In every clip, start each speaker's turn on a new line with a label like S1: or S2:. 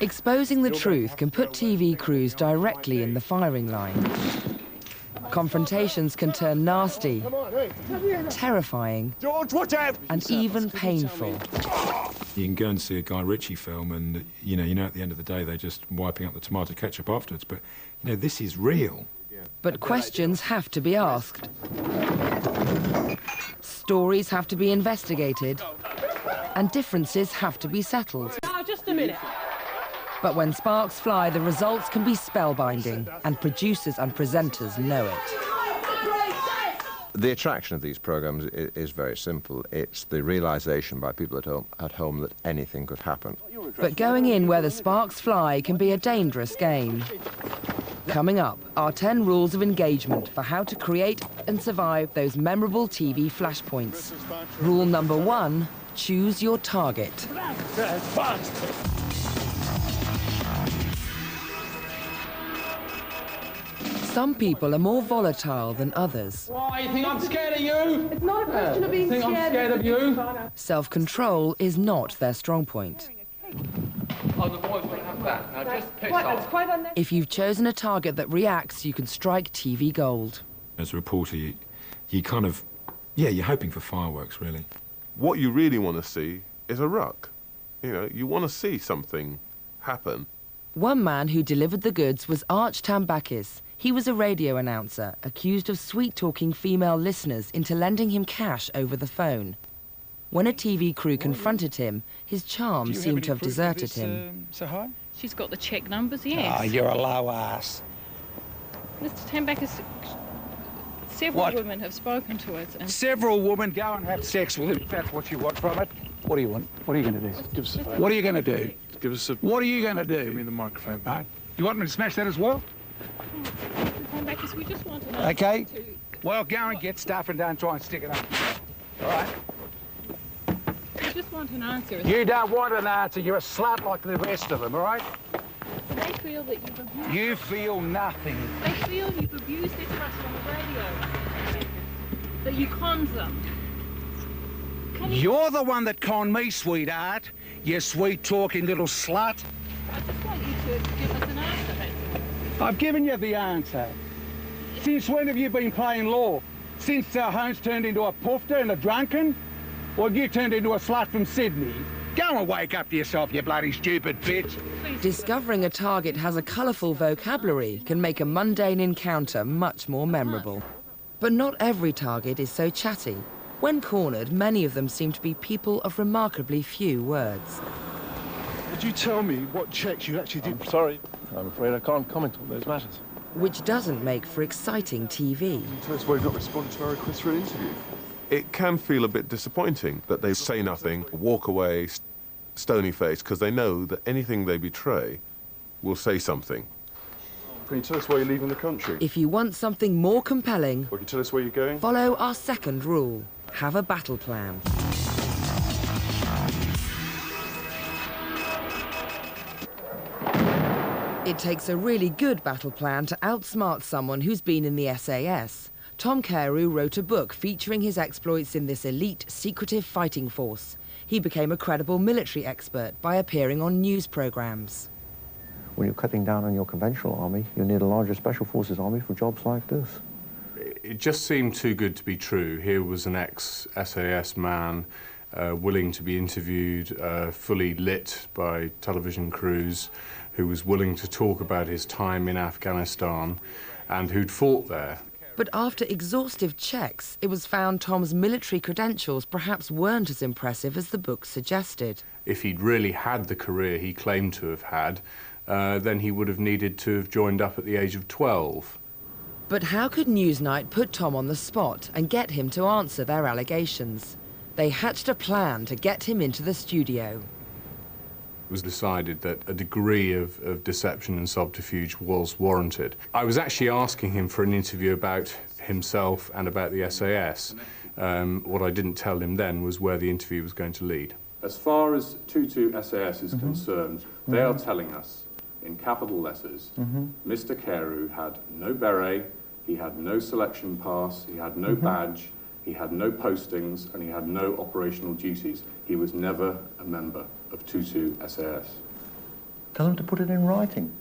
S1: Exposing the truth can put TV crews directly in the firing line. Confrontations can turn nasty, terrifying, and even painful.
S2: You can go and see a Guy Ritchie film and, you know at the end of the day they're just wiping up the tomato ketchup afterwards, but, this is real.
S1: But questions have to be asked. Stories have to be investigated, and differences have to be settled.
S3: Now, just a minute.
S1: But when sparks fly, the results can be spellbinding, and producers and presenters know it.
S4: The attraction of these programmes is very simple. It's the realisation by people at home that anything could happen.
S1: But going in where the sparks fly can be a dangerous game. Coming up are 10 rules of engagement for how to create and survive those memorable TV flashpoints. Rule number 1, choose your target. Some people are more volatile than others.
S3: Why, you think I'm scared of you?
S5: It's not a question of being
S3: scared. I'm scared of you?
S1: Self-control is not their strong point.
S3: Oh, the boys won't have that. Now, just piss off.
S1: If you've chosen a target that reacts, you can strike TV gold.
S2: As a reporter, you kind of, you're hoping for fireworks, really.
S6: What you really want to see is a ruck. You want to see something happen.
S1: One man who delivered the goods was Arch Tambakis. He was a radio announcer, accused of sweet-talking female listeners into lending him cash over the phone. When a TV crew confronted him, his charm seemed to have deserted him.
S7: She's got the check numbers, yes.
S8: Oh, you're a low ass.
S7: Mr. Tambakis, several women have spoken to us. And
S8: several women go and have sex with him, if that's what you want from it. What do you want? What are you going to do? Give us a phone. What are you going to do?
S6: Give us a...
S8: What are you going to do?
S6: Give me the microphone.
S8: Right. You want me to smash that as well?
S7: Mr. Tambakis, we just want to know...
S8: Okay. Well, go and get stuff and don't try and stick it up. All right?
S7: We just want an answer.
S8: You don't want an answer. You're a slut like the rest of them, all right?
S7: They feel that you've abused...
S8: You feel nothing.
S7: They feel you've abused their trust on the radio. That you conned them.
S8: You're the one that conned me, sweetheart. You sweet-talking little slut.
S7: I just want you to give us an answer, that's all.
S8: I've given you the answer. Since when have you been playing law? Since Holmes turned into a poofter and a drunken? Or you turned into a slut from Sydney? Go and wake up to yourself, you bloody stupid bitch.
S1: Discovering a target has a colourful vocabulary can make a mundane encounter much more memorable. But not every target is so chatty. When cornered, many of them seem to be people of remarkably few words.
S9: Could you tell me what checks you actually did?
S10: I'm sorry. I'm afraid I can't comment on those matters.
S1: Which doesn't make for exciting TV.
S9: Can you tell us why you've not responded to our request for an interview?
S6: It can feel a bit disappointing that they say nothing, walk away, stony-faced, because they know that anything they betray will say something.
S9: Can you tell us why you're leaving the country?
S1: If you want something more compelling,
S9: Or can you tell us where you're going?
S1: Follow our second rule. Have a battle plan. It takes a really good battle plan to outsmart someone who's been in the SAS. Tom Carew wrote a book featuring his exploits in this elite, secretive fighting force. He became a credible military expert by appearing on news programmes.
S11: When you're cutting down on your conventional army, you need a larger special forces army for jobs like this.
S12: It just seemed too good to be true. Here was an ex-SAS man willing to be interviewed, fully lit by television crews, who was willing to talk about his time in Afghanistan and who'd fought there.
S1: But after exhaustive checks, it was found Tom's military credentials perhaps weren't as impressive as the book suggested.
S12: If he'd really had the career he claimed to have had, then he would have needed to have joined up at the age of 12.
S1: But how could Newsnight put Tom on the spot and get him to answer their allegations? They hatched a plan to get him into the studio.
S12: It was decided that a degree of deception and subterfuge was warranted. I was actually asking him for an interview about himself and about the SAS. What I didn't tell him then was where the interview was going to lead.
S13: As far as 22 SAS is concerned, they are telling us in capital letters, Mr. Carew had no beret, he had no selection pass, he had no badge, he had no postings, and he had no operational duties. He was never a member of 22 SAS.
S11: Tell them to put it in writing.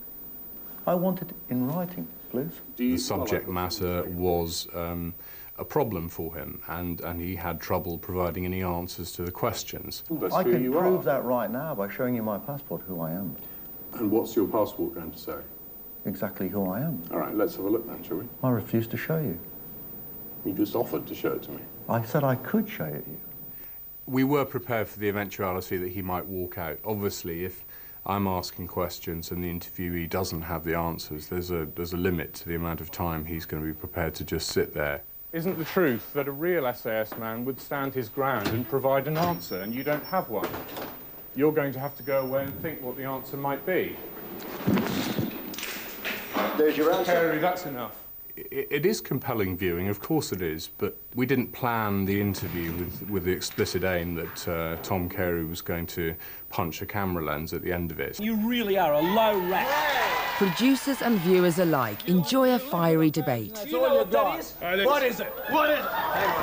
S11: I want it in writing, please.
S12: The subject matter was a problem for him, and he had trouble providing any answers to the questions.
S11: I can prove that right now by showing you my passport, who I am.
S13: And what's your passport going to say?
S11: Exactly who I am.
S13: All right, let's have a look then, shall we?
S11: I refuse to show you.
S13: You just offered to show it to me.
S11: I said I could show it to you.
S12: We were prepared for the eventuality that he might walk out. Obviously, if I'm asking questions and the interviewee doesn't have the answers, there's a limit to the amount of time he's going to be prepared to just sit there.
S5: Isn't the truth that a real SAS man would stand his ground and provide an answer, and you don't have one? You're going to have to go away and think what the answer might be.
S11: There's your answer.
S5: Kerry, that's enough.
S12: It is compelling viewing, of course it is, but we didn't plan the interview with the explicit aim that Tom Carey was going to punch a camera lens at the end of it.
S14: You really are a low rat.
S1: Producers and viewers alike enjoy a fiery debate.
S14: Do you know what that is? What is it? What is it?
S11: Hang on.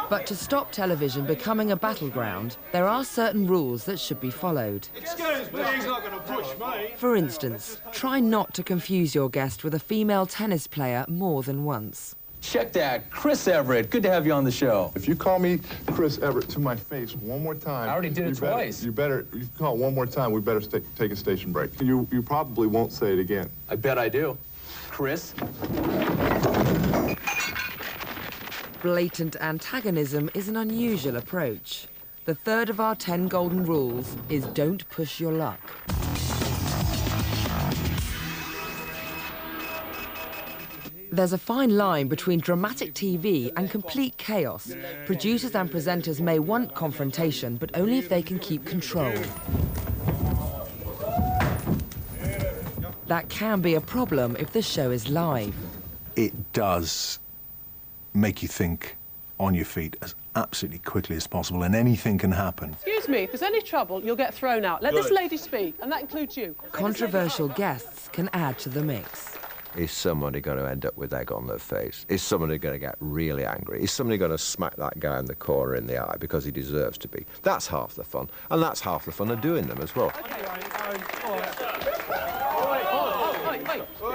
S1: But to stop television becoming a battleground, there are certain rules that should be followed.
S14: Excuse me, he's not going to push me.
S1: For instance, try not to confuse your guest with a female tennis player more than once.
S15: Check that. Chris Everett, good to have you on the show.
S9: If you call me Chris Everett to my face one more time...
S15: I already did it twice.
S9: You call it one more time, we better take a station break. You probably won't say it again.
S15: I bet I do. Chris?
S1: Blatant antagonism is an unusual approach. The third of our 10 golden rules is don't push your luck. There's a fine line between dramatic TV and complete chaos. Producers and presenters may want confrontation, but only if they can keep control. That can be a problem if the show is live.
S16: It does make you think on your feet as absolutely quickly as possible, and anything can happen.
S17: Excuse me, if there's any trouble, you'll get thrown out. Let this lady speak, and that includes you.
S1: Controversial guests can add to the mix.
S4: Is somebody going to end up with egg on their face? Is somebody going to get really angry? Is somebody going to smack that guy in the corner in the eye because he deserves to be? That's half the fun, and that's half the fun of doing them as well.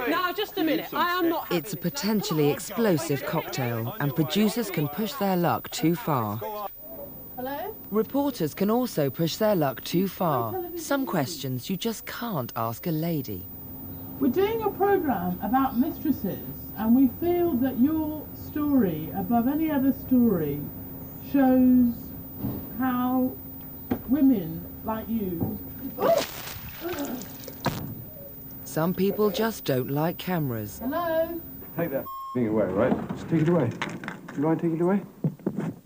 S17: Now, just a minute. I am not...
S1: It's a potentially explosive cocktail, and producers can push their luck too far.
S17: Hello?
S1: Reporters can also push their luck too far. Some questions you just can't ask a lady.
S18: We're doing a programme about mistresses, and we feel that your story, above any other story, shows how women like you...
S1: Some people just don't like cameras.
S18: Hello?
S9: Take that thing away, right? Just take it away. Do you mind taking it away?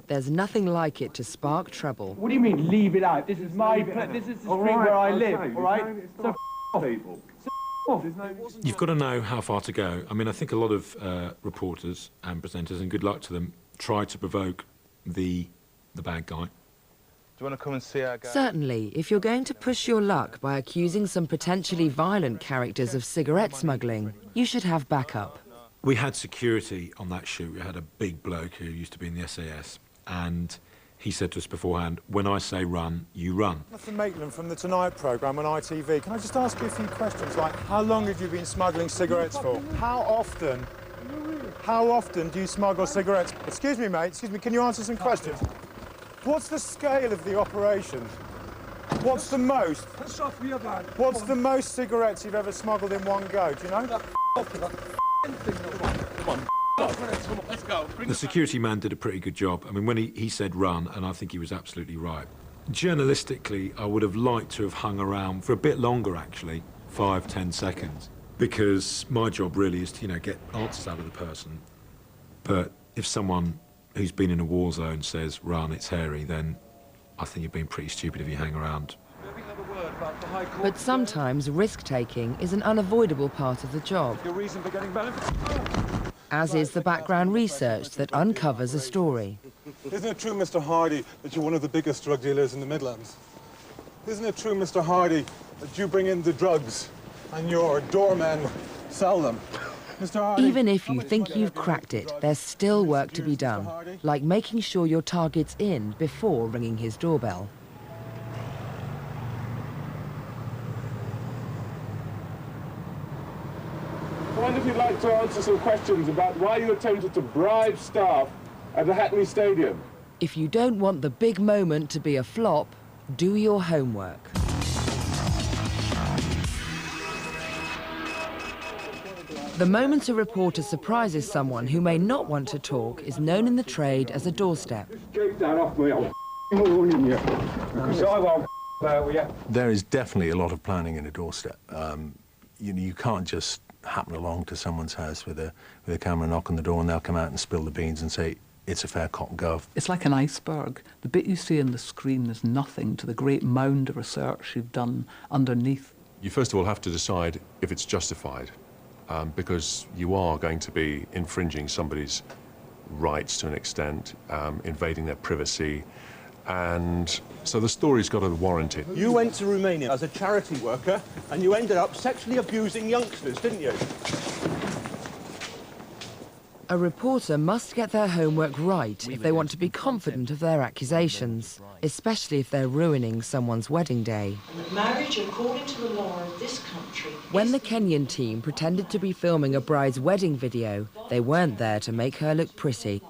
S1: There's nothing like it to spark trouble.
S8: What do you mean, leave it out? This is my place. This is the street where I live, all right? So off.
S9: People.
S2: You've got to know how far to go. I mean, I think a lot of reporters and presenters, and good luck to them, try to provoke the bad guy.
S19: Do you want to come and see our guy?
S1: Certainly, if you're going to push your luck by accusing some potentially violent characters of cigarette smuggling, you should have backup.
S2: We had security on that shoot. We had a big bloke who used to be in the SAS, and he said to us beforehand, when I say run, you run.
S20: Nathan Maitland from the Tonight programme on ITV. Can I just ask you a few questions, like how long have you been smuggling cigarettes for? How often do you smuggle cigarettes? Excuse me, mate, excuse me, can you answer some questions? What's the scale of the operation? What's the most? What's the most cigarettes you've ever smuggled in one go? Do you know?
S19: Let's go.
S2: The security man did a pretty good job. I mean, when he said run, and I think he was absolutely right. Journalistically, I would have liked to have hung around for a bit longer, actually, 5-10 seconds, because my job really is to, you know, get answers out of the person. But if someone who's been in a war zone says, run, it's hairy, then I think you're being pretty stupid if you hang around.
S1: But sometimes risk-taking is an unavoidable part of the job,
S9: Your reason for getting benefits?
S1: as is the background research that uncovers a story.
S9: Isn't it true, Mr. Hardy, that you're one of the biggest drug dealers in the Midlands? Isn't it true, Mr. Hardy, that you bring in the drugs and your doormen sell them? Mr. Hardy,
S1: Even if you think you've cracked it, there's still work to be done, like making sure your target's in before ringing his doorbell.
S5: like to answer some questions about why you attempted to bribe staff at the Hackney Stadium.
S1: If you don't want the big moment to be a flop, do your homework. The moment a reporter surprises someone who may not want to talk is known in the trade as a doorstep.
S5: Keep that off me, I'll warning you. Because I won't with you.
S16: There is definitely a lot of planning in a doorstep. You can't just happen along to someone's house with a camera, knock on the door, and they'll come out and spill the beans and say, it's a fair cop and gov.
S21: It's like an iceberg. The bit you see on the screen is nothing to the great mound of research you've done underneath.
S12: You first of all have to decide if it's justified, because you are going to be infringing somebody's rights to an extent, invading their privacy, and so the story's got to warrant it.
S14: You went to Romania as a charity worker and you ended up sexually abusing youngsters, didn't you?
S1: A reporter must get their homework right if they want to be confident of their accusations, especially if they're ruining someone's wedding day.
S22: Marriage, according to the law of this country...
S1: When the Kenyan team pretended to be filming a bride's wedding video, they weren't there to make her look pretty.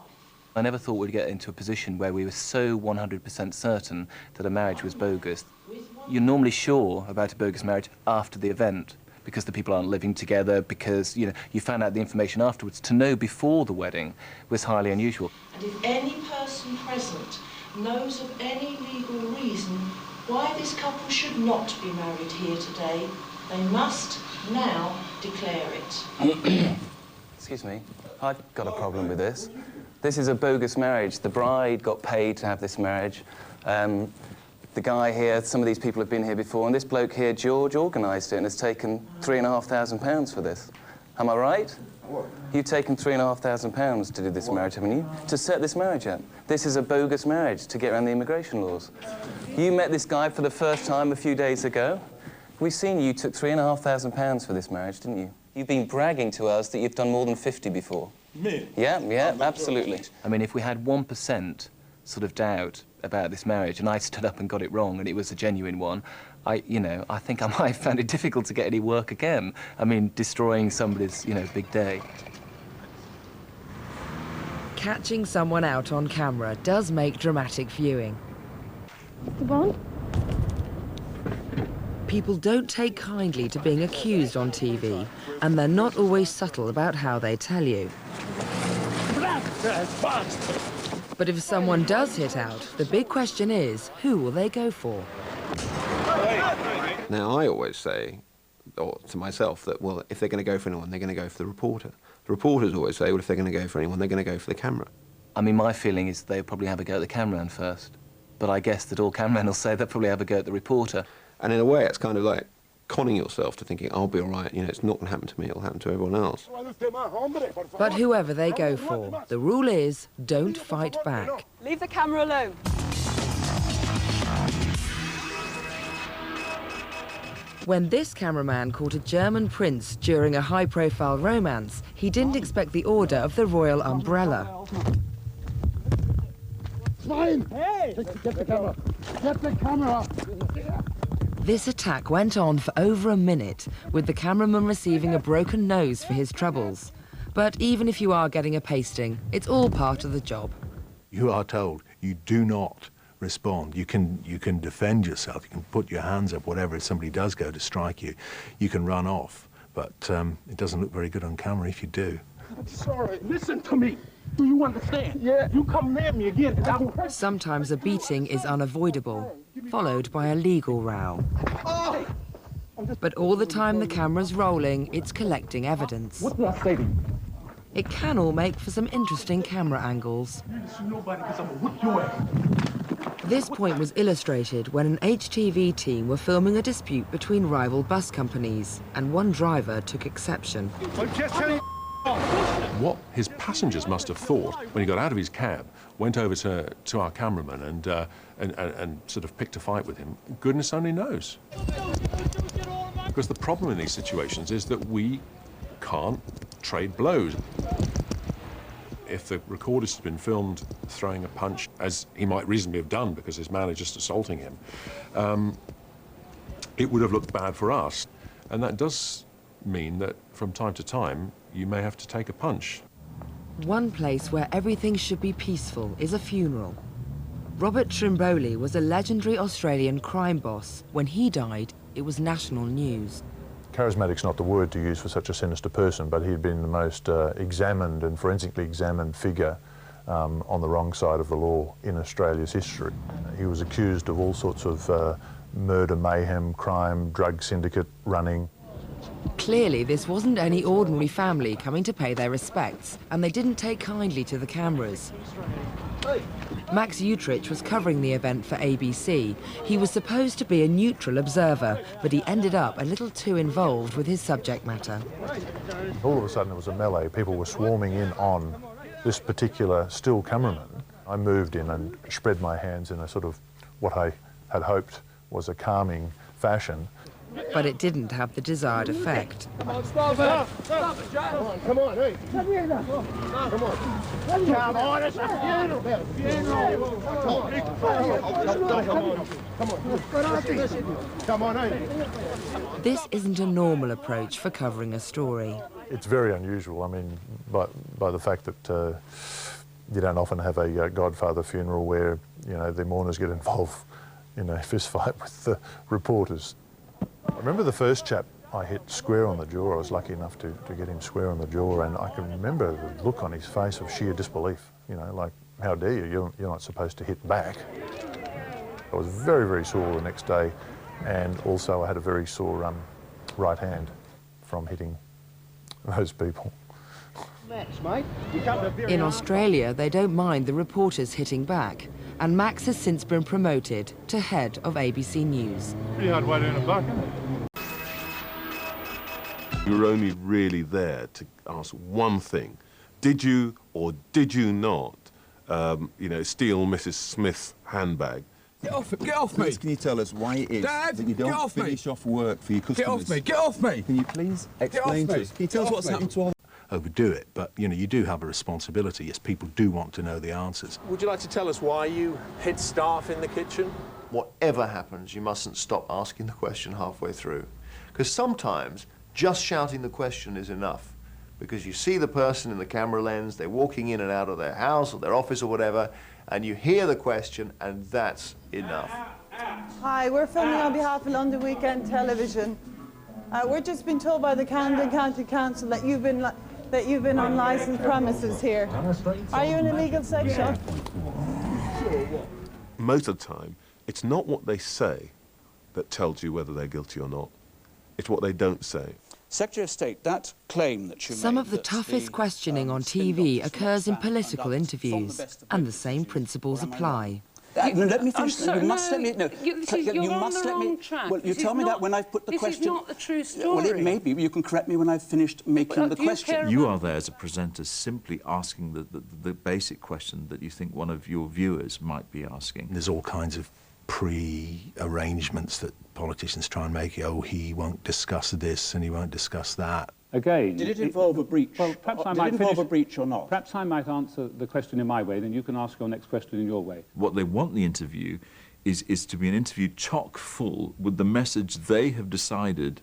S23: I never thought we'd get into a position where we were so 100% certain that a marriage was bogus. You're normally sure about a bogus marriage after the event, because the people aren't living together, because, you found out the information afterwards. To know before the wedding was highly unusual.
S22: And if any person present knows of any legal reason why this couple should not be married here today, they must now declare it.
S23: Excuse me, I've got a problem with this. This is a bogus marriage. The bride got paid to have this marriage. The guy here, some of these people have been here before, and this bloke here, George, organised it and has taken £3,500 for this. Am I right? You've taken £3,500 to do this marriage, haven't you? To set this marriage up. This is a bogus marriage to get around the immigration laws. You met this guy for the first time a few days ago. We've seen you took £3,500 for this marriage, didn't you? You've been bragging to us that you've done more than 50 before.
S14: Me?
S23: Yeah, absolutely. I mean, if we had 1% sort of doubt about this marriage, and I stood up and got it wrong, and it was a genuine one, I think I might have found it difficult to get any work again. I mean, destroying somebody's, big day.
S1: Catching someone out on camera does make dramatic viewing.
S24: Mr. Bond?
S1: People don't take kindly to being accused on TV, and they're not always subtle about how they tell you. But if someone does hit out, the big question is, who will they go for?
S4: Now, I always say, or to myself, that, well, if they're going to go for anyone, they're going to go for the reporter. The reporters always say, well, if they're going to go for anyone, they're going to go for the camera.
S23: I mean, my feeling is they'll probably have a go at the cameraman first. But I guess that all cameramen will say they'll probably have a go at the reporter.
S4: And in a way, it's kind of like conning yourself to thinking, I'll be all right, it's not going to happen to me, it'll happen to everyone else.
S1: But whoever they go for, the rule is, don't fight back.
S17: Leave the camera alone.
S1: When this cameraman caught a German prince during a high-profile romance, he didn't expect the order of the royal umbrella.
S8: Hey! Get the camera! Get the camera!
S1: This attack went on for over a minute, with the cameraman receiving a broken nose for his troubles. But even if you are getting a pasting, it's all part of the job.
S16: You are told you do not respond. You can defend yourself, you can put your hands up, whatever, if somebody does go to strike you. You can run off, but it doesn't look very good on camera if you do.
S14: I'm sorry, listen to me. Do you understand? Yeah. You come near me again.
S1: Sometimes a beating is unavoidable, followed by a legal row. But all the time the camera's rolling, it's collecting evidence.
S14: What did I say to you?
S1: It can all make for some interesting camera angles. This point was illustrated when an HTV team were filming a dispute between rival bus companies, and one driver took exception.
S14: I'm just telling you.
S12: What his passengers must have thought when he got out of his cab, went over to our cameraman and sort of picked a fight with him, goodness only knows. Because the problem in these situations is that we can't trade blows. If the recordist had been filmed throwing a punch, as he might reasonably have done because his man is just assaulting him, it would have looked bad for us. And that does mean that from time to time,
S3: you may have to take a punch.
S1: One place where everything should be peaceful is a funeral. Robert Trimboli was a legendary Australian crime boss. When he died, it was national news.
S6: Charismatic's not the word to use for such a sinister person, but he had been the most examined and forensically examined figure on the wrong side of the law in Australia's history. He was accused of all sorts of murder, mayhem, crime, drug syndicate running.
S1: Clearly, this wasn't any ordinary family coming to pay their respects, and they didn't take kindly to the cameras. Max Utrich was covering the event for ABC. He was supposed to be a neutral observer, but he ended up a little too involved with his subject matter.
S6: All of a sudden, it was a melee. People were swarming in on this particular still cameraman. I moved in and spread my hands in a sort of what I had hoped was a calming fashion.
S1: But it didn't have the desired effect.
S19: Come on, stop it! Stop it, Jack! Come on, hey! Come here now! Come on! Come on, it's a funeral! Come on, hey!
S1: This isn't a normal approach for covering a story.
S6: It's very unusual. I mean, by the fact that you don't often have a Godfather funeral where, you know, the mourners get involved in a fist fight with the reporters. I remember the first chap I hit square on the jaw. I was lucky enough to get him square on the jaw, and I can remember the look on his face of sheer disbelief. You know, like, how dare you? You're not supposed to hit back. I was very, very sore the next day, and also I had a very sore right hand from hitting those people.
S19: Max, mate.
S1: In Australia, they don't mind the reporters hitting back, and Max has since been promoted to head of ABC News.
S3: Pretty hard way to earn a buck, isn't it? You were only really there to ask one thing. Did you or did you not, you know, steal Mrs. Smith's handbag?
S19: Get off me!
S7: Please, can you tell us why it is
S19: Dad,
S7: that you don't finish off work for your customers?
S19: Get off me!
S7: Can you please explain to us? Can you tell us what's happened to all...
S16: Overdo it, but you know, you do have a responsibility. Yes, people do want to know the answers.
S10: Would you like to tell us why you hit staff in the kitchen?
S25: Whatever happens, you mustn't stop asking the question halfway through. Because sometimes just shouting the question is enough. Because you see the person in the camera lens, they're walking in and out of their house or their office or whatever, and you hear the question, and that's enough.
S26: Hi, we're filming on behalf of London Weekend Television. We're just been told by the Camden County Council that you've been on licensed premises here. Are you an illegal sex shop?
S3: Most of the time, it's not what they say that tells you whether they're guilty or not. It's what they don't say.
S27: Secretary of State, that claim that you made...
S1: Some of the toughest questioning on TV occurs in political interviews, and the same principles apply.
S27: Let me finish.
S28: Sorry,
S27: you must let me... No,
S28: you're on the wrong track.
S27: Well, you tell me that when I've put the question...
S28: This is not the true story.
S27: Well, it may be. You can correct me when I've finished making the question.
S29: You are there as a presenter simply asking the basic question that you think one of your viewers might be asking.
S16: There's all kinds of pre-arrangements that politicians try and make. Oh, he won't discuss this and he won't discuss that.
S30: Again,
S27: did it involve a breach? Well,
S30: perhaps
S27: did it involve a breach or not?
S30: Perhaps I might answer the question in my way, then you can ask your next question in your way.
S29: What they want the interview is to be an interview chock full with the message they have decided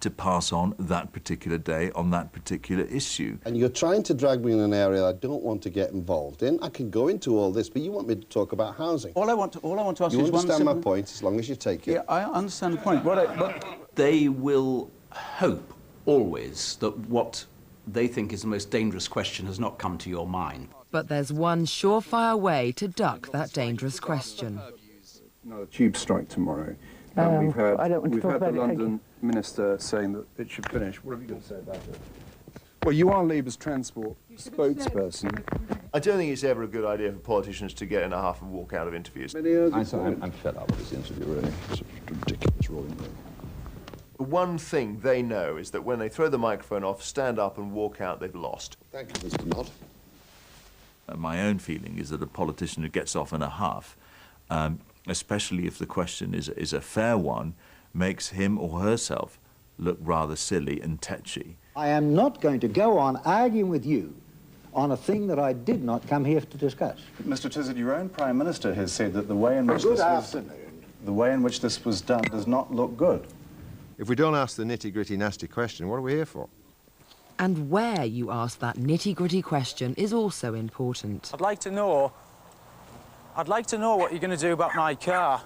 S29: to pass on that particular day on that particular issue.
S31: And you're trying to drag me in an area I don't want to get involved in. I can go into all this, but you want me to talk about housing.
S27: All I want to ask
S31: you
S27: is one
S31: simple... You understand my
S27: point
S31: point, as long as you take it.
S27: Yeah, I understand the point.
S32: They will hope always that what they think is the most dangerous question has not come to your mind.
S1: But there's one surefire way to duck that dangerous question.
S33: Another tube strike tomorrow. We've had the London Minister saying that it should finish. What have you got to say about it? Well, you are Labour's transport spokesperson.
S25: I don't think it's ever a good idea for politicians to get in a huff and walk out of interviews.
S7: I'm fed up with this interview, really. It's a ridiculous rolling thing.
S25: The one thing they know is that when they throw the microphone off, stand up and walk out, they've lost.
S31: Thank you, Mr. Nott.
S29: My own feeling is that a politician who gets off in a huff, especially if the question is a fair one, makes him or herself look rather silly and tetchy.
S34: I am not going to go on arguing with you on a thing that I did not come here to discuss.
S33: Mr. Tizard, your own Prime Minister has said that the way in which this was done does not look good.
S4: If we don't ask the nitty-gritty nasty question, what are we here for?
S1: And where you ask that nitty-gritty question is also important.
S2: I'd like to know what you're going to do about my car.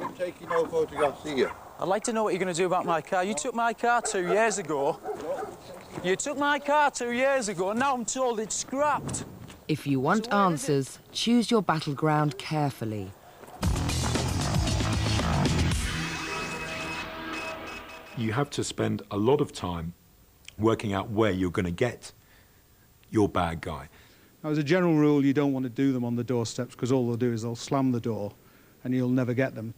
S31: I'm taking no photographs here.
S2: I'd like to know what you're going to do about my car. You took my car 2 years ago. You took my car 2 years ago, and now I'm told it's scrapped.
S1: If you want answers, choose your battleground carefully.
S5: You have to spend a lot of time working out where you're going to get your bad guy.
S8: Now, as a general rule, you don't want to do them on the doorsteps because all they'll do is they'll slam the door and you'll never get them.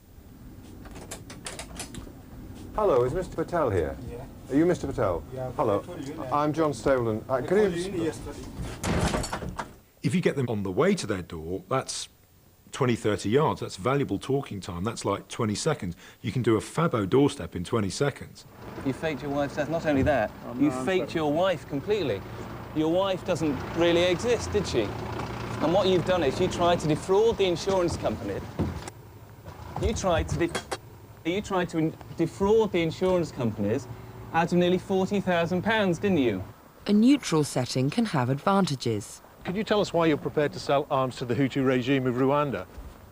S9: Hello, is Mr. Patel here? Yeah. Are you Mr. Patel? Yeah. Hello, I'm John Stableton.
S5: If you get them on the way to their door, that's 20, 30 yards. That's valuable talking time. That's like 20 seconds. You can do a Fabo doorstep in 20 seconds.
S11: You faked your wife's death. Not only that, you faked your wife completely. Your wife doesn't really exist, did she? And what you've done is you tried to defraud the insurance company. You tried to defraud the insurance companies out of nearly £40,000, didn't you?
S1: A neutral setting can have advantages.
S10: Could you tell us why you're prepared to sell arms to the Hutu regime of Rwanda?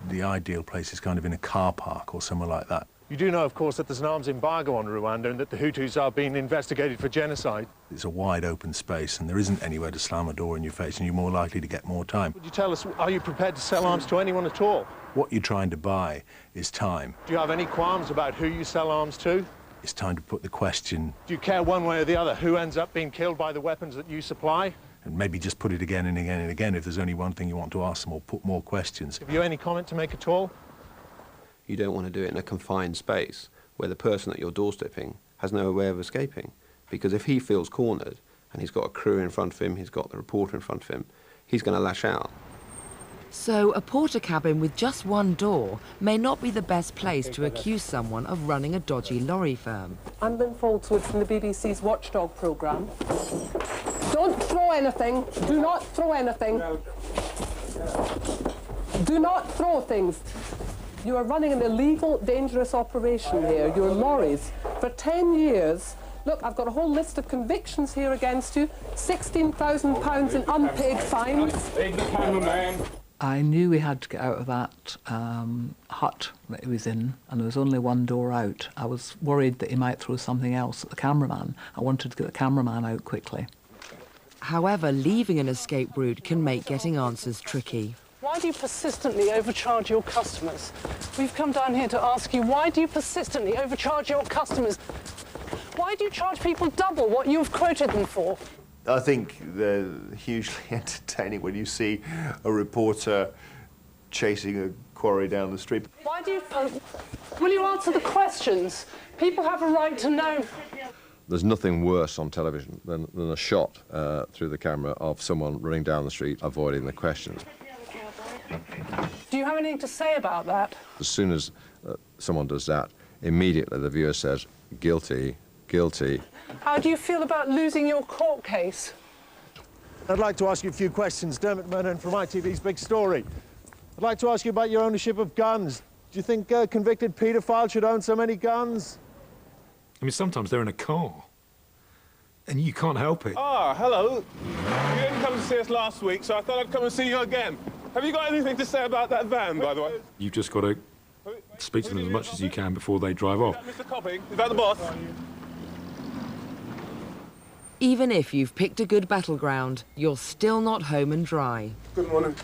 S16: The ideal place is kind of in a car park or somewhere like that.
S10: You do know, of course, that there's an arms embargo on Rwanda and that the Hutus are being investigated for genocide.
S16: It's a wide open space and there isn't anywhere to slam a door in your face and you're more likely to get more time.
S10: Would you tell us, are you prepared to sell arms to anyone at all?
S16: What you're trying to buy is time.
S10: Do you have any qualms about who you sell arms to?
S16: It's time to put the question.
S10: Do you care one way or the other who ends up being killed by the weapons that you supply?
S16: And maybe just put it again and again and again if there's only one thing you want to ask them, or put more questions.
S10: Have you any comment to make at all?
S13: You don't want to do it in a confined space where the person at your doorstepping has no way of escaping. Because if he feels cornered and he's got a crew in front of him, he's got the reporter in front of him, he's going to lash out.
S1: So a porter cabin with just one door may not be the best place to accuse someone of running a dodgy lorry firm.
S28: I'm Lynn Foldswood from the BBC's Watchdog programme. Don't throw anything. Do not throw anything. Do not throw things. You are running an illegal, dangerous operation here. Your lorries. For 10 years, look, I've got a whole list of convictions here against you. £16,000 in unpaid fines.
S15: Take the cameraman.
S17: I knew we had to get out of that hut that he was in, and there was only one door out. I was worried that he might throw something else at the cameraman. I wanted to get the cameraman out quickly.
S1: However, leaving an escape route can make getting answers tricky.
S28: Why do you persistently overcharge your customers? We've come down here to ask you, why do you persistently overcharge your customers? Why do you charge people double what you've quoted them for?
S25: I think they're hugely entertaining when you see a reporter chasing a quarry down the street.
S28: Why do you... Will you answer the questions? People have a right to know.
S4: There's nothing worse on television than a shot through the camera of someone running down the street avoiding the questions.
S28: Do you have anything to say about that?
S4: As soon as someone does that, immediately the viewer says, guilty, guilty.
S28: How do you feel about losing your court case?
S10: I'd like to ask you a few questions. Dermot Murnan from ITV's Big Story. I'd like to ask you about your ownership of guns. Do you think a convicted paedophile should own so many guns?
S5: I mean, sometimes they're in a car, and you can't help it.
S15: Ah, hello. You didn't come to see us last week, so I thought I'd come and see you again. Have you got anything to say about that van, by the way?
S5: You've just got to speak to them as much as you can before they drive off.
S15: Mr. Copping, is that the boss?
S1: Even if you've picked a good battleground, you're still not home and dry.
S15: Good morning.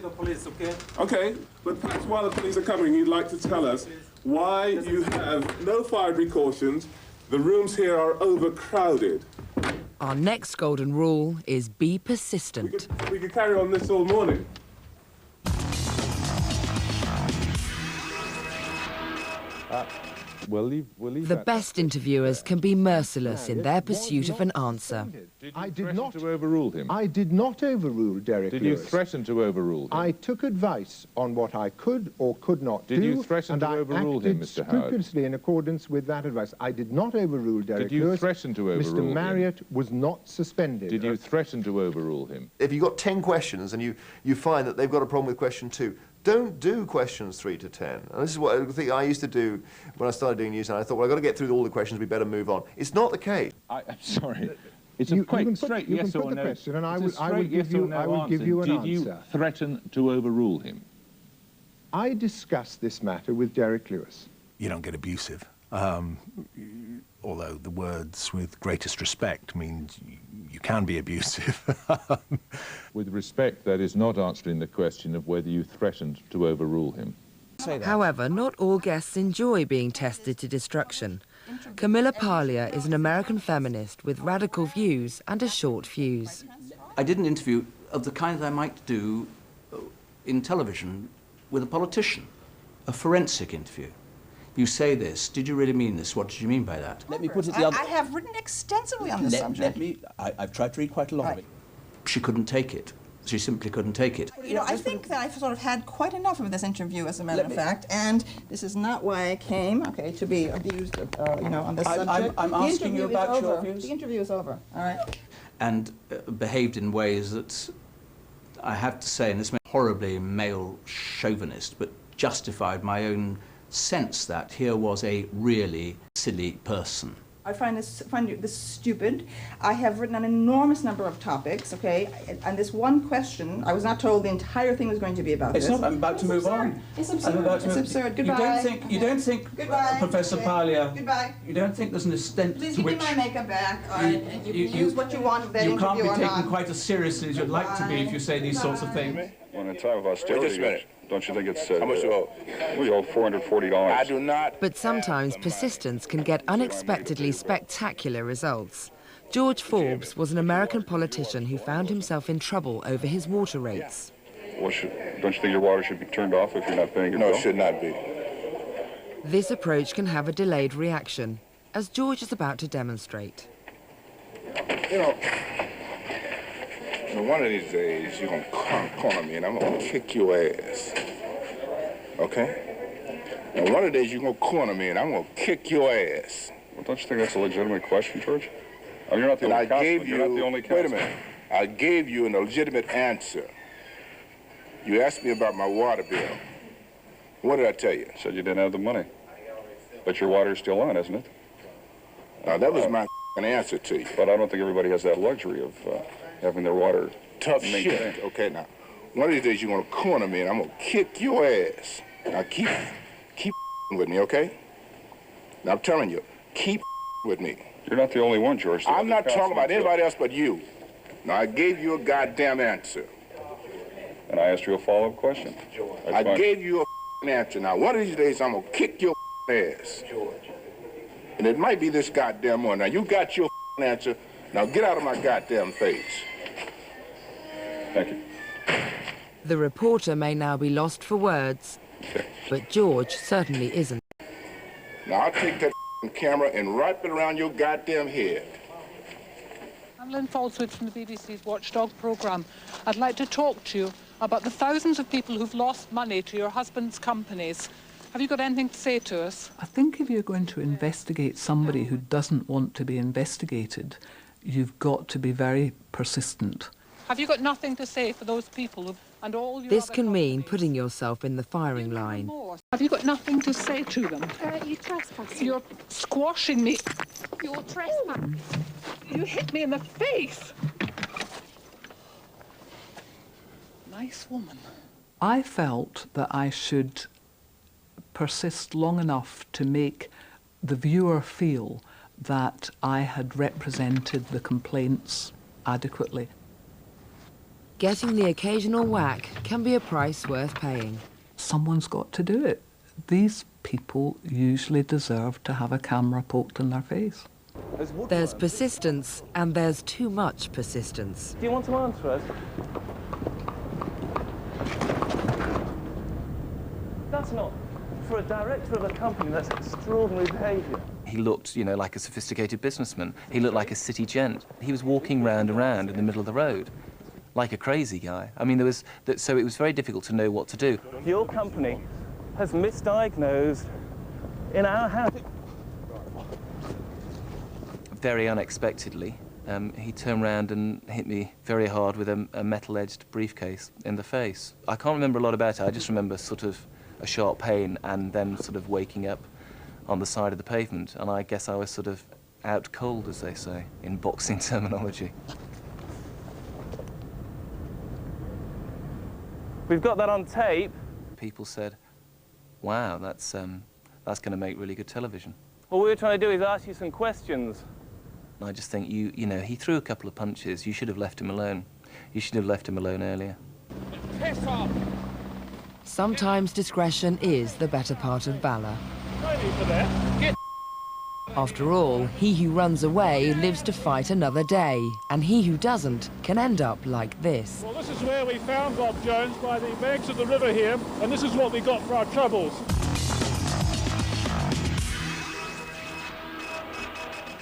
S2: The police, okay?
S15: Okay, but perhaps while the police are coming, you'd like to tell us why you have no fire precautions. The rooms here are overcrowded.
S1: Our next golden rule is be persistent.
S15: We could carry on this all morning.
S9: We'll leave
S1: the best interviewers can be merciless in their pursuit of an answer.
S9: I did not overrule him.
S18: I did not overrule Derek
S9: Did
S18: Lewis.
S9: you threaten to overrule him?
S18: I took advice on what I could or could not do.
S9: Did you threaten to overrule him, Mr. Howard?
S18: Scrupulously in accordance with that advice. I did not overrule Derek Lewis.
S9: Did you threaten to overrule him?
S18: Mr. Marriott was not suspended.
S9: Did you threaten to overrule him?
S25: If you've got 10 questions and you find that they've got a problem with question 2, Don't do questions 3 to 10. And this is what I think I used to do when I started doing news, and I thought, well, I've got to get through all the questions, we better move on. It's not the case.
S3: I'm sorry. It's a quick, straight yes or no.
S18: Question and I will give you an answer.
S3: Did you threaten to overrule him?
S18: I discussed this matter with Derek Lewis.
S16: You don't get abusive. Although the words "with greatest respect" means you can be abusive.
S3: With respect, that is not answering the question of whether you threatened to overrule him.
S1: However, not all guests enjoy being tested to destruction. Camilla Paglia is an American feminist with radical views and a short fuse.
S6: I did an interview of the kind that I might do in television with a politician, a forensic interview. You say this, did you really mean this? What did you mean by that?
S12: Let me put it the other way. I have written extensively on this subject.
S6: I've tried to read quite a lot of it. She couldn't take it. She simply couldn't take it.
S12: You know, I think that I've sort of had quite enough of this interview, as a matter of fact, and this is not why I came, okay, to be abused, you know, on this subject.
S6: I'm asking you about your views.
S12: The interview is over, all right?
S6: And behaved in ways that, I have to say, and this may be horribly male chauvinist, but justified my own sense that here was a really silly person.
S12: I find this stupid. I have written an enormous number of topics, okay, and this one question, I was not told the entire thing was going to be about this.
S6: It's not, I'm about to move on.
S12: It's absurd. It's absurd. Goodbye.
S6: You don't think
S12: Goodbye.
S6: Professor Paglia,
S12: Goodbye.
S6: you don't think there's an extent
S12: Please
S6: to
S12: give
S6: which...
S12: me my makeup back, all right, and you can use what you want of that
S6: you
S12: interview
S6: can't be
S12: or
S6: taken
S12: not.
S6: quite as seriously as you'd like to be if you say these sorts of things.
S7: When in time of austerity,
S3: Wait just a minute.
S7: Don't you think it's...
S3: How much do you owe?
S7: We owe $440.
S3: I do not.
S1: But sometimes persistence can get unexpectedly spectacular results. George Forbes was an American politician who found himself in trouble over his water rates.
S7: Well, don't you think your water should be turned off if you're not paying your bill?
S3: No, it should not be.
S1: This approach can have a delayed reaction, as George is about to demonstrate.
S3: You know, one of these days you're going to corner me and I'm going to kick your ass. Okay? And one of the days you're going to corner me and I'm going to kick your ass.
S7: Well, don't you think that's a legitimate question, George? Oh, you're not the only counsel. You're not the only counsel.
S3: Wait a minute. I gave you a legitimate answer. You asked me about my water bill. What did I tell you?
S7: You said you didn't have the money. But your water's still on, isn't it?
S3: Now, that was my answer to you.
S7: But I don't think everybody has that luxury of having their water
S3: tough
S7: maintained.
S3: shit. Okay, now, one of these days you're going to corner me and I'm going to kick your ass. Now, keep with me, okay? Now, I'm telling you, keep with me.
S7: You're not the only one, George.
S3: I'm not talking about anybody else but you. Now, I gave you a goddamn answer.
S7: And I asked you a follow-up question.
S3: I gave you a answer. Now, one of these days I'm going to kick your ass. And it might be this goddamn one. Now, you got your answer. Now, get out of my goddamn face.
S7: Thank you.
S1: The reporter may now be lost for words, but George certainly isn't.
S3: Now, I'll take that camera and wrap it around your goddamn head.
S14: I'm Lynn Falswood from the BBC's Watchdog programme. I'd like to talk to you about the thousands of people who've lost money to your husband's companies. Have you got anything to say to us?
S17: I think if you're going to investigate somebody who doesn't want to be investigated, you've got to be very persistent.
S14: Have you got nothing to say for those people and all your
S1: This can mean putting yourself in the firing line.
S14: Have you got nothing to say to them?
S19: You're trespassing.
S14: You're squashing me.
S19: You're trespassing.
S14: You hit me in the face. Nice woman.
S17: I felt that I should persist long enough to make the viewer feel that I had represented the complaints adequately.
S1: Getting the occasional whack can be a price worth paying.
S17: Someone's got to do it. These people usually deserve to have a camera poked in their face.
S1: There's persistence, and there's too much persistence.
S11: Do you want to answer us? That's not, for a director of a company, that's extraordinary behaviour. He looked, you know, like a sophisticated businessman. He looked like a city gent. He was walking round and round in the middle of the road, like a crazy guy. I mean, so it was very difficult to know what to do. Your company has misdiagnosed in our house. Very unexpectedly, he turned round and hit me very hard with a metal-edged briefcase in the face. I can't remember a lot about it. I just remember sort of a sharp pain and then sort of waking up on the side of the pavement. And I guess I was sort of out cold, as they say, in boxing terminology. We've got that on tape. People said, wow, that's going to make really good television. All we were trying to do is ask you some questions. I just think, you know, he threw a couple of punches. You should have left him alone. You should have left him alone earlier.
S14: Piss off!
S1: Sometimes discretion is the better part of valor. After all, he who runs away lives to fight another day, and he who doesn't can end up like this.
S10: Well, this is where we found Bob Jones, by the banks of the river here, and this is what we got for our troubles.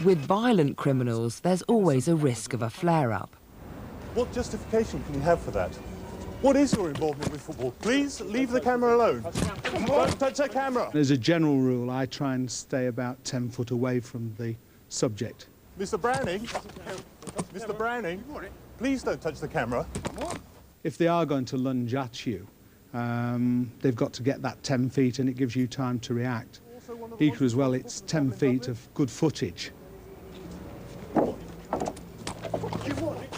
S1: With violent criminals, there's always a risk of a flare-up.
S10: What justification can you have for that? What is your involvement with football? Please leave the camera alone. Don't touch that camera.
S8: As a general rule, I try and stay about 10 foot away from the subject.
S10: Mr. Browning, Mr. Browning, please don't touch the camera.
S8: If they are going to lunge at you, they've got to get that 10 feet and it gives you time to react. Equally as well, it's 10 feet of good footage.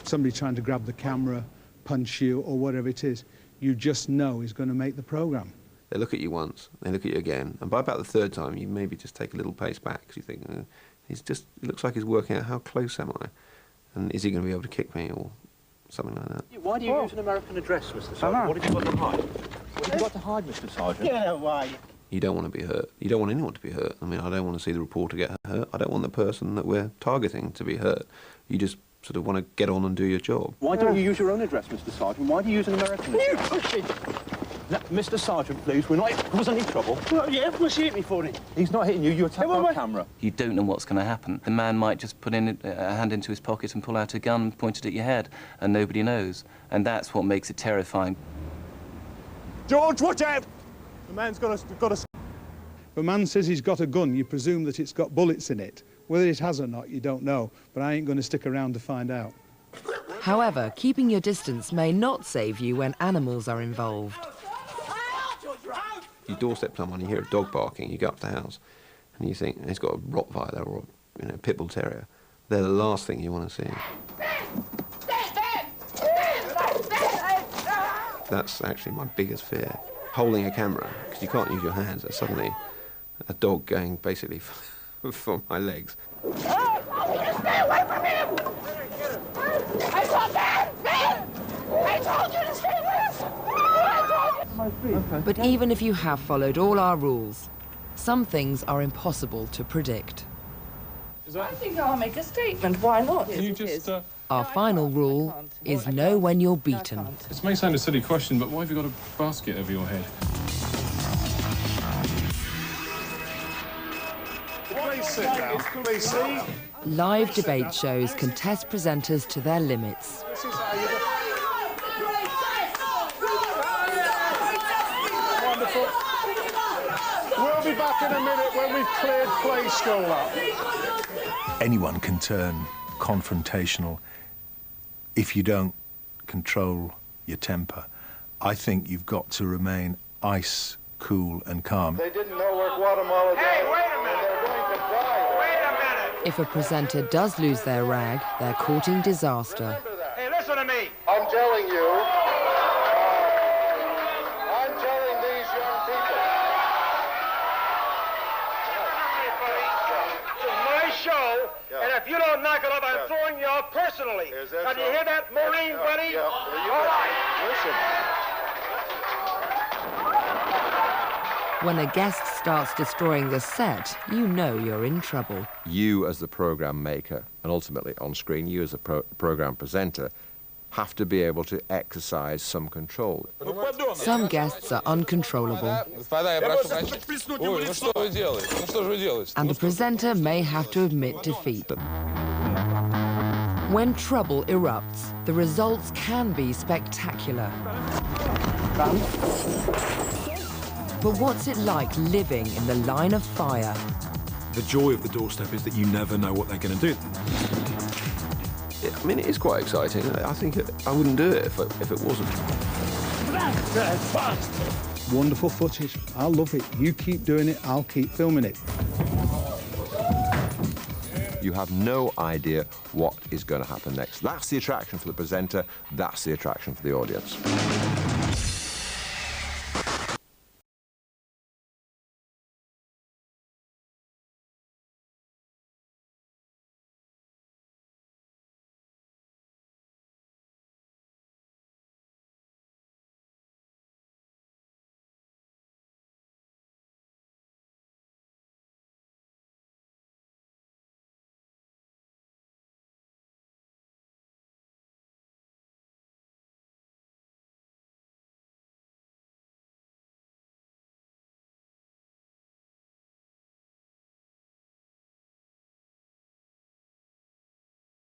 S8: Somebody trying to grab the camera, punch you, or whatever it is, you just know is going to make the programme.
S13: They look at you once, they look at you again, and by about the third time, you maybe just take a little pace back, because you think, it looks like he's working out how close am I, and is he going to be able to kick me, or something like that.
S20: Why do you use an American address, Mr. Sergeant? What have you got to hide? What have you got to hide, Mr. Sergeant?
S19: Yeah, why?
S13: You don't want to be hurt. You don't want anyone to be hurt. I mean, I don't want to see the reporter get hurt. I don't want the person that we're targeting to be hurt. You just sort of want to get on and do your job.
S20: Why don't you use your own address, Mr. Sergeant? Why do you use an American address? You push it! Now, Mr. Sergeant, please, we're not... Was any trouble?
S19: Well, yeah, what's he hit me for it?
S20: He's not hitting you, you attacked our camera.
S11: You don't know what's going to happen. The man might just put in a hand into his pocket and pull out a gun pointed at your head, and nobody knows. And that's what makes it terrifying.
S10: George, watch out! The man's got a...
S8: If a man says he's got a gun, you presume that it's got bullets in it. Whether it has or not, you don't know, but I ain't going to stick around to find out.
S1: However, keeping your distance may not save you when animals are involved.
S13: You doorstep someone, you hear a dog barking, you go up to the house, and you think, he's got a Rottweiler or a pit bull terrier. They're the last thing you want to see. That's actually my biggest fear. Holding a camera, because you can't use your hands, there's suddenly a dog going basically for my legs.
S19: Stay away from him! I told Ben! I told you to stay away!
S1: But even if you have followed all our rules, some things are impossible to predict.
S19: I think I'll make a statement. Why not?
S15: Can you just...
S1: Our final rule is know when you're beaten.
S15: This may sound a silly question, but why have you got a basket over your head?
S10: Please sit down. Please sit.
S1: Live debate shows can test presenters to their limits.
S10: Wonderful. We'll be back in a minute when we've cleared play school up.
S16: Anyone can turn confrontational if you don't control your temper. I think you've got to remain ice, cool and calm.
S3: They didn't know where Guatemala was. Hey, wait a minute! They're going to die. Wait a minute!
S1: If a presenter does lose their rag, they're courting disaster.
S3: Hey, listen to me! I'm telling you, I'm telling these young people.
S19: This is my show, and if you don't knock it up, I'm throwing you out personally. Now, do you hear that, Marine buddy? All right.
S3: Listen.
S1: When a guest starts destroying the set, you know you're in trouble.
S4: You as the programme maker, and ultimately on screen, you as a programme presenter, have to be able to exercise some control.
S1: Some guests are uncontrollable. And the presenter may have to admit defeat. When trouble erupts, the results can be spectacular. But what's it like living in the line of fire?
S5: The joy of the doorstep is that you never know what they're going to do.
S13: I mean, it is quite exciting. I think I wouldn't do it if it wasn't.
S8: Wonderful footage. I love it. You keep doing it, I'll keep filming it.
S4: You have no idea what is going to happen next. That's the attraction for the presenter, that's the attraction for the audience.